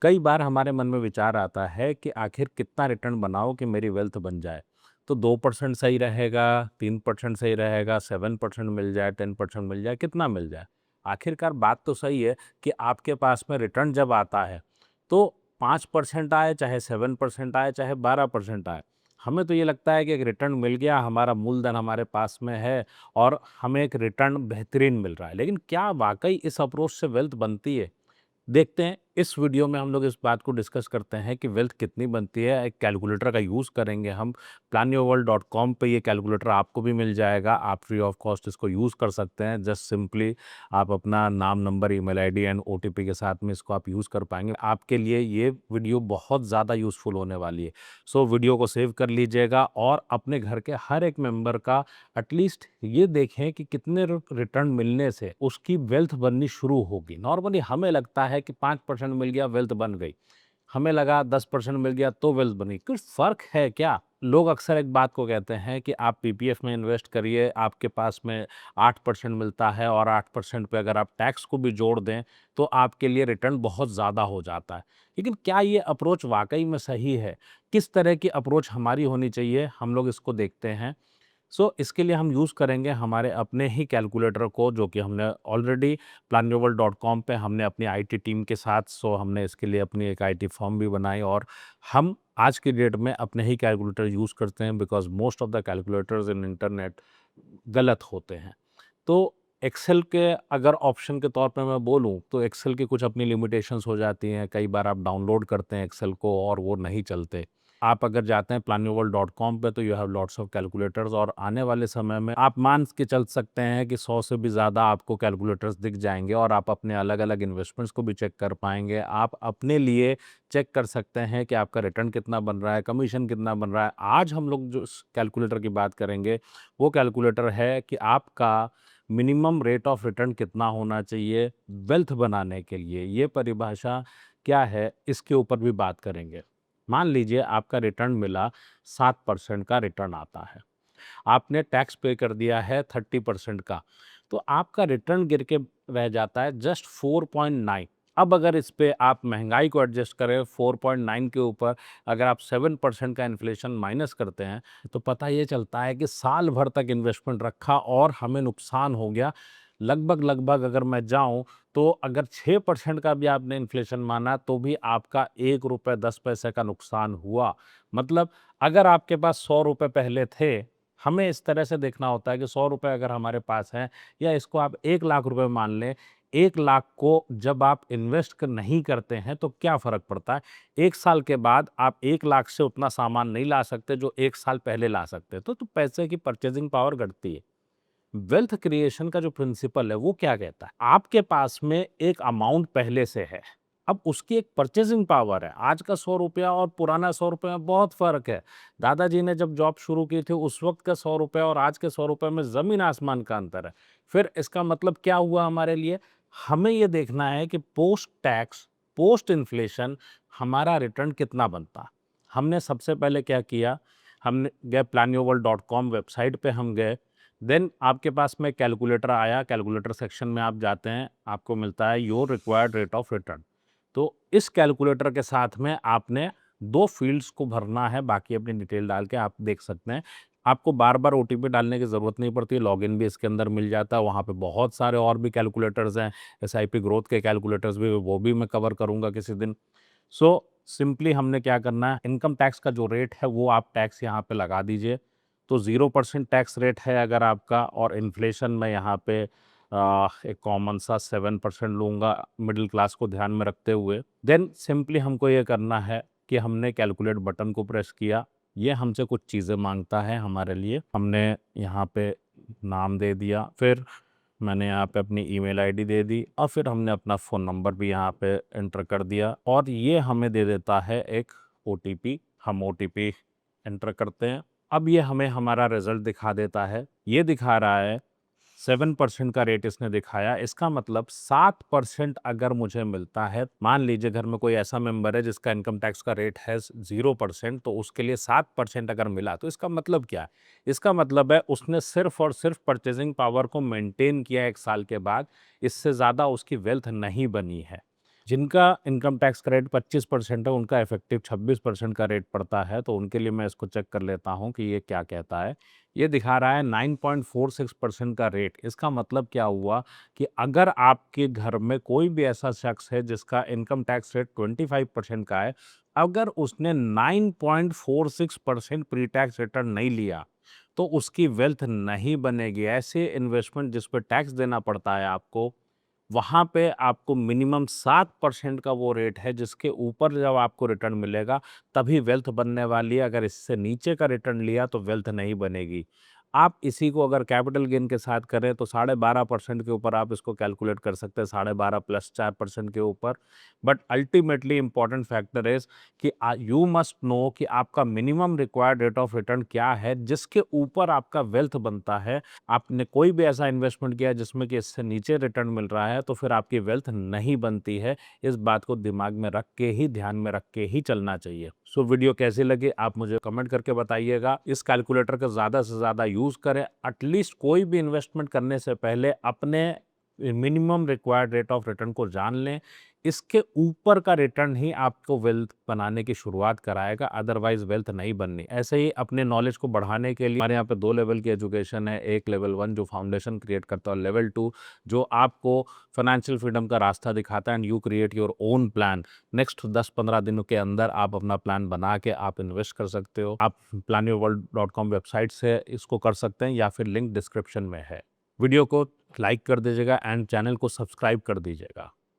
कई बार हमारे मन में विचार आता है कि आखिर कितना रिटर्न बनाओ कि मेरी वेल्थ बन जाए। तो 2% सही रहेगा, 3% सही रहेगा, 7% मिल जाए, 10% मिल जाए, कितना मिल जाए? आखिरकार बात तो सही है कि आपके पास में रिटर्न जब आता है तो 5% आए, चाहे 7% आए, चाहे 12% आए। हमें तो ये लगता है कि एक रिटर्न मिल गया, हमारा मूलधन हमारे पास में है और हमें एक रिटर्न बेहतरीन मिल रहा है। लेकिन क्या वाक़ई इस अप्रोच से वेल्थ बनती है? देखते हैं, इस वीडियो में हम लोग इस बात को डिस्कस करते हैं कि वेल्थ कितनी बनती है। एक कैलकुलेटर का यूज़ करेंगे हम। planyourworld.com पे ये कैलकुलेटर आपको भी मिल जाएगा। आप फ्री ऑफ कॉस्ट इसको यूज़ कर सकते हैं। जस्ट सिंपली आप अपना नाम, number, email ID and OTP के साथ में इसको आप यूज़ कर पाएँगे। आपके लिए ये वीडियो बहुत ज़्यादा यूज़फुल होने वाली है। सो वीडियो को सेव कर लीजिएगा और अपने घर के हर एक मेंबर का एटलीस्ट ये देखें कि कितने रिटर्न मिलने से उसकी वेल्थ बननी शुरू होगी। नॉर्मली हमें लगता है कि 5% मिल गया वेल्थ बन गई, हमें लगा 10% मिल गया तो वेल्थ बनी। कुछ फ़र्क है क्या? लोग अक्सर एक बात को कहते हैं कि आप पीपीएफ में इन्वेस्ट करिए, आपके पास में 8% मिलता है और 8% पे अगर आप टैक्स को भी जोड़ दें तो आपके लिए रिटर्न बहुत ज़्यादा हो जाता है। लेकिन क्या ये अप्रोच वाक़ई में सही है? किस तरह की अप्रोच हमारी होनी चाहिए? हम लोग इसको देखते हैं। इसके लिए हम यूज़ करेंगे हमारे अपने ही कैलकुलेटर को, जो कि हमने ऑलरेडी planyourworld.com पे हमने अपनी आईटी टीम के साथ हमने इसके लिए अपनी एक आईटी फर्म भी बनाई और हम आज की डेट में अपने ही कैलकुलेटर यूज़ करते हैं because most of the calculators in internet गलत होते हैं। तो एक्सेल के अगर ऑप्शन के तौर पे मैं बोलूँ तो एक्सेल की कुछ अपनी लिमिटेशंस हो जाती हैं। कई बार आप डाउनलोड करते हैं एक्सेल को और वो नहीं चलते। आप अगर जाते हैं planyourworld.com पे तो you have lots of calculators और आने वाले समय में आप मान के चल सकते हैं कि 100 से भी ज़्यादा आपको कैलकुलेटर्स दिख जाएँगे और आप अपने अलग-अलग इन्वेस्टमेंट्स को भी चेक कर पाएँगे। आप अपने लिए चेक कर सकते हैं कि आपका रिटर्न कितना बन रहा है, कमीशन कितना बन रहा है। आज हम लोग जो इस कैलकुलेटर की बात करेंगे, वो कैलकुलेटर है कि आपका मिनिमम रेट ऑफ रिटर्न कितना होना चाहिए वेल्थ बनाने के लिए। ये परिभाषा क्या है, इसके ऊपर भी बात करेंगे। मान लीजिए आपका रिटर्न मिला, 7% का रिटर्न आता है। आपने टैक्स पे कर दिया है 30% का, तो आपका रिटर्न गिर के रह जाता है जस्ट 4.9। अब अगर इस पे आप महँगाई को एडजस्ट करें 4.9 के ऊपर अगर आप 7% का इन्फ्लेशन माइनस करते हैं, तो पता ये चलता है कि साल भर तक इन्वेस्टमेंट रखा और हमें नुकसान हो गया। लगभग अगर मैं जाऊँ तो अगर 6% का भी आपने इन्फ्लेशन माना तो भी आपका ₹1.10 का नुकसान हुआ। मतलब अगर आपके पास ₹100 पहले थे, हमें इस तरह से देखना होता है कि ₹100 अगर हमारे पास हैं या इसको आप 1 लाख रुपए मान लें, 1 लाख को जब आप इन्वेस्ट नहीं करते हैं तो क्या फ़र्क पड़ता है? 1 साल के बाद आप 1 लाख से उतना सामान नहीं ला सकते जो 1 साल पहले ला सकते थे। तो पैसे की परचेज़िंग पावर घटती है। वेल्थ क्रिएशन का जो प्रिंसिपल है वो क्या कहता है? आपके पास में एक अमाउंट पहले से है, अब उसकी एक परचेजिंग पावर है। आज का ₹100 और पुराना ₹100 में बहुत फ़र्क है। दादाजी ने जब जॉब शुरू की थी उस वक़्त का ₹100 और आज के ₹100 में ज़मीन आसमान का अंतर है। फिर इसका मतलब क्या हुआ हमारे लिए? हमें ये देखना है कि पोस्ट टैक्स, पोस्ट इन्फ्लेशन हमारा रिटर्न कितना बनता। हमने सबसे पहले क्या किया, हमने गए planyourworld.com वेबसाइट पे हम गए। देन आपके पास में कैलकुलेटर आया, कैलकुलेटर सेक्शन में आप जाते हैं, आपको मिलता है your required rate of return. तो इस कैलकुलेटर के साथ में आपने 2 फ़ील्ड्स को भरना है, बाकी अपनी डिटेल डाल के आप देख सकते हैं। आपको बार-बार ओटीपी डालने की ज़रूरत नहीं पड़ती है, लॉगिन भी इसके अंदर मिल जाता है, वहाँ पे बहुत सारे और भी कैलकुलेटर्स हैं, एसआईपी ग्रोथ के कैलकुलेटर्स भी, वो भी मैं कवर करूँगा किसी दिन। सिंपली हमने क्या करना है, इनकम टैक्स का जो रेट है वो आप टैक्स यहाँ पे लगा दीजिए। तो 0% टैक्स रेट है अगर आपका और इन्फ्लेशन में यहाँ पे एक कॉमन सा 7% लूँगा मिडिल क्लास को ध्यान में रखते हुए। देन सिंपली हमको ये करना है कि हमने कैलकुलेट बटन को प्रेस किया। ये हमसे कुछ चीज़ें माँगता है हमारे लिए। हमने यहाँ पे नाम दे दिया, फिर मैंने यहाँ पे अपनी ईमेल आईडी दे दी और फिर हमने अपना फ़ोन नंबर भी यहाँ पे एंटर कर दिया और ये हमें दे देता है एक ओटीपी। हम ओटीपी एंटर करते हैं। अब ये हमें हमारा रिज़ल्ट दिखा देता है। ये दिखा रहा है 7% का रेट इसने दिखाया। इसका मतलब 7% अगर मुझे मिलता है, मान लीजिए घर में कोई ऐसा मेंबर है जिसका इनकम टैक्स का रेट है 0%, तो उसके लिए 7% अगर मिला तो इसका मतलब क्या है? इसका मतलब है उसने सिर्फ़ और सिर्फ़ परचेज़िंग पावर को मेंटेन किया 1 साल के बाद, इससे ज़्यादा उसकी वेल्थ नहीं बनी है। जिनका इनकम टैक्स का रेट 25% है उनका इफेक्टिव 26% का रेट पड़ता है। तो उनके लिए मैं इसको चेक कर लेता हूँ कि ये क्या कहता है। ये दिखा रहा है 9.46% का रेट। इसका मतलब क्या हुआ कि अगर आपके घर में कोई भी ऐसा शख्स है जिसका इनकम टैक्स रेट 25% का है, अगर उसने 9.46% प्री टैक्स रिटर्न नहीं लिया तो उसकी वेल्थ नहीं बनेगी। ऐसे इन्वेस्टमेंट जिस पर टैक्स देना पड़ता है आपको, वहाँ पे आपको मिनिमम 7% का वो रेट है जिसके ऊपर जब आपको रिटर्न मिलेगा तभी वेल्थ बनने वाली है। अगर इससे नीचे का रिटर्न लिया तो वेल्थ नहीं बनेगी। आप इसी को अगर कैपिटल गेन के साथ करें तो 12.5% के ऊपर आप इसको कैलकुलेट कर सकते हैं, 12.5 प्लस 4% के ऊपर। But ultimately important factor is कि यू मस्ट नो कि आपका minimum required rate of return क्या है जिसके ऊपर आपका वेल्थ बनता है। आपने कोई भी ऐसा इन्वेस्टमेंट किया जिसमें कि इससे नीचे रिटर्न मिल रहा है तो फिर आपकी वेल्थ नहीं बनती है। इस बात को दिमाग में रख के ही, ध्यान में रख के ही चलना चाहिए। सो वीडियो कैसी लगी आप मुझे कमेंट करके बताइएगा। इस कैलकुलेटर का ज़्यादा से ज़्यादा यूज़ करें। एटलीस्ट कोई भी इन्वेस्टमेंट करने से पहले अपने minimum required rate of return को जान लें। इसके ऊपर का रिटर्न ही आपको वेल्थ बनाने की शुरुआत कराएगा, अदरवाइज वेल्थ नहीं बननी। ऐसे ही अपने नॉलेज को बढ़ाने के लिए हमारे यहाँ पे 2 लेवल की एजुकेशन है। एक लेवल 1 जो फाउंडेशन क्रिएट करता है और लेवल 2 जो आपको फाइनेंशियल फ्रीडम का रास्ता दिखाता है and you create your own plan. Next 10-15 दिनों के अंदर आप अपना प्लान बना के आप इन्वेस्ट कर सकते हो। आप planyourworld.com वेबसाइट से इसको कर सकते हैं या फिर लिंक डिस्क्रिप्शन में है। वीडियो को लाइक कर दीजिएगा एंड चैनल को सब्सक्राइब कर दीजिएगा।